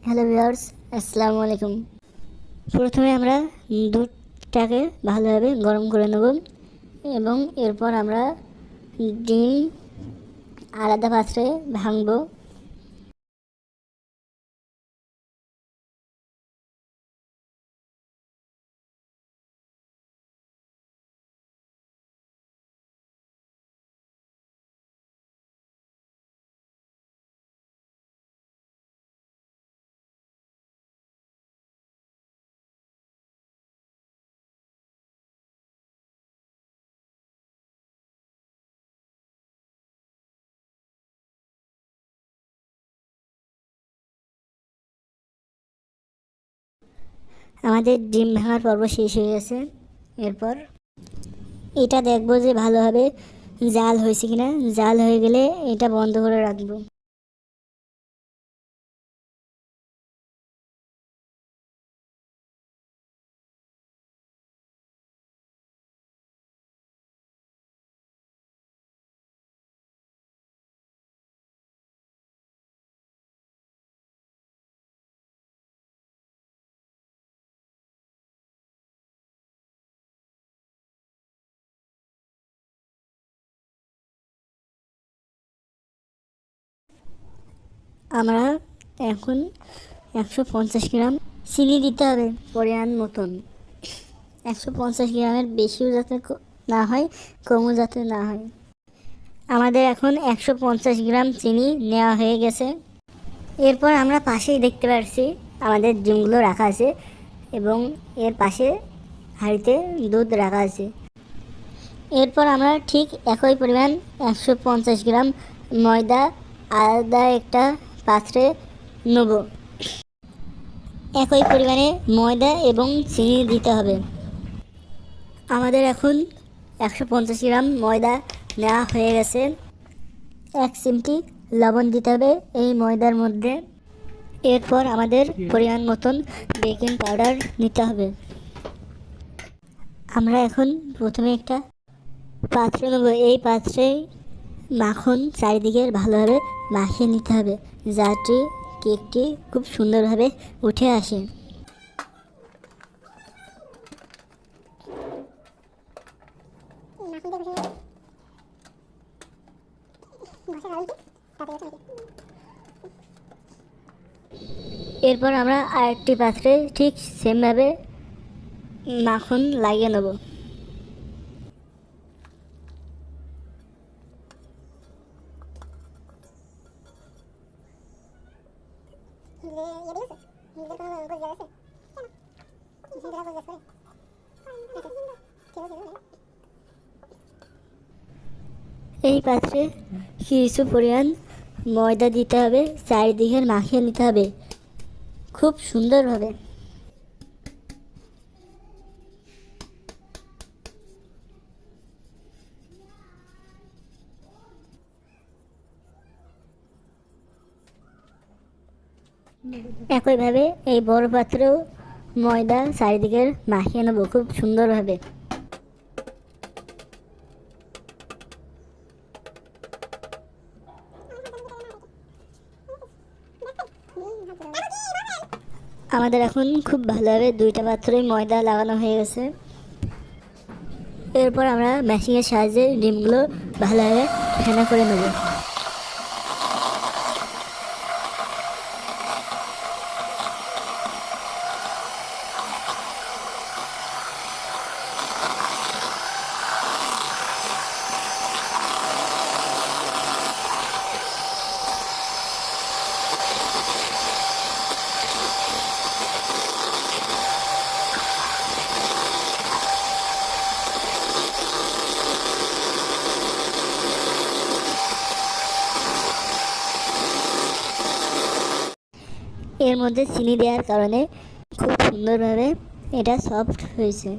Hello viewers, আসসালামু আলাইকুম। প্রথমে আমরা দুধটাকে ভালোভাবে গরম করে নেব এবং এরপর আমরা ডিম আলাদা পাত্রে ভাঙবো। আমাদের ডিম ভাঙার পর্ব শেষ হয়ে গেছে। এরপর এটা দেখবো যে ভালোভাবে জাল হয়েছে কিনা। জাল হয়ে গেলে এটা বন্ধ করে রাখবো। আমরা এখন 150 গ্রাম চিনি দিতে হবে পরিমাণ মতন। 150 গ্রামের বেশিও যাতে না হয়, কমও যাতে না হয়। আমাদের এখন 150 গ্রাম চিনি নেওয়া হয়ে গেছে। এরপর আমরা পাশেই দেখতে পাচ্ছি আমাদের ডিমগুলো রাখা আছে এবং এর পাশে হাঁড়িতে দুধ রাখা আছে। এরপর আমরা ঠিক একই পরিমাণ 150 গ্রাম ময়দা আলাদা একটা পাত্রে নেব। একই পরিমাণে ময়দা এবং চিনি দিতে হবে। আমাদের এখন 150 গ্রাম ময়দা নেওয়া হয়ে গেছে। 1 চিমটি লবণ দিতে হবে এই ময়দার মধ্যে। এরপর আমাদের পরিমাণ মতন বেকিং পাউডার নিতে হবে। আমরা এখন প্রথমে একটা পাত্র নেব। এই পাত্রে মাখন চারিদিকে ভালোভাবে মাখিয়ে নিতে হবে যাতে কেকটি খুব সুন্দরভাবে উঠে আসে। এরপর আমরা আরেকটি পাত্রে ঠিক সেমভাবে মাখন লাগিয়ে নেব। এই পাত্রে কিছু পরিমাণ ময়দা দিতে হবে, চারিদিকে মাখিয়ে নিতে হবে খুব সুন্দরভাবে। একইভাবে এই বড় পাত্রেও ময়দা চারিদিকে মাখিয়ে নেব খুব সুন্দরভাবে। আমাদের এখন খুব ভালোভাবে দুইটা পাত্রেই ময়দা লাগানো হয়ে গেছে। এরপর আমরা মেশিনের সাহায্যে ডিমগুলো ভালোভাবে ফেনা করে নেব। এর মধ্যে চিনি দেওয়ার কারণে খুব সুন্দরভাবে এটা সফট হয়েছে।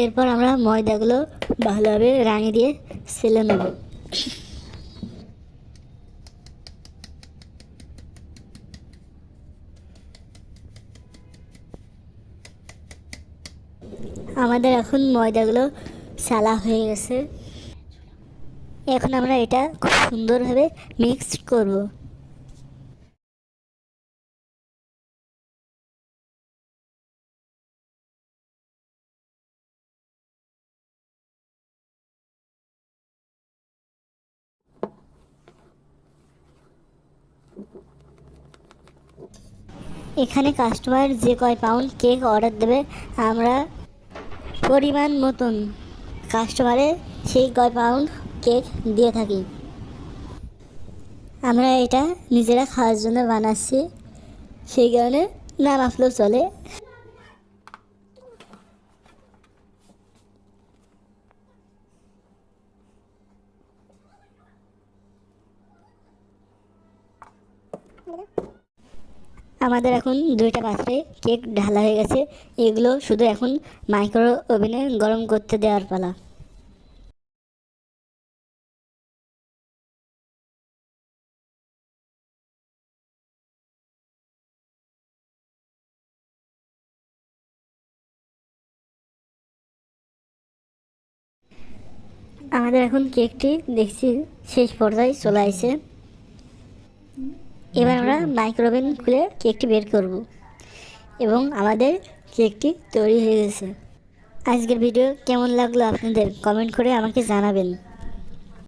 এরপর আমরা ময়দাগুলো ভালোভাবে রাঙিয়ে দিয়ে সেলে নেব। আমাদের এখন ময়দাগুলো সালা হয়ে গেছে। এখন আমরা এটা খুব সুন্দরভাবে মিক্স করব। এখানে কাস্টমার যে কয় পাউন্ড কেক অর্ডার দেবে আমরা পরিমাণ মতন কাস্টমারে সেই কয় পাউন্ড কেক দিয়ে থাকি। আমরা এটা নিজেরা খাওয়ার জন্য বানাচ্ছি, সেই কারণে না মাপলেও চলে। আমাদের এখন 2টা পাত্রে কেক ঢালা হয়ে গেছে। এগুলো শুধু এখন মাইক্রো ওভেনে গরম করতে দেওয়ার পালা। আমাদের এখন কেকটি দেখছি শেষ পর্যায়ে চলে আসছে। এবার আমরা মাইক্রো ওভেন খুলে কেকটি বের করব এবং আমাদের কেকটি তৈরি হয়ে গেছে। আজকের ভিডিও কেমন লাগলো আপনাদের কমেন্ট করে আমাকে জানাবেন।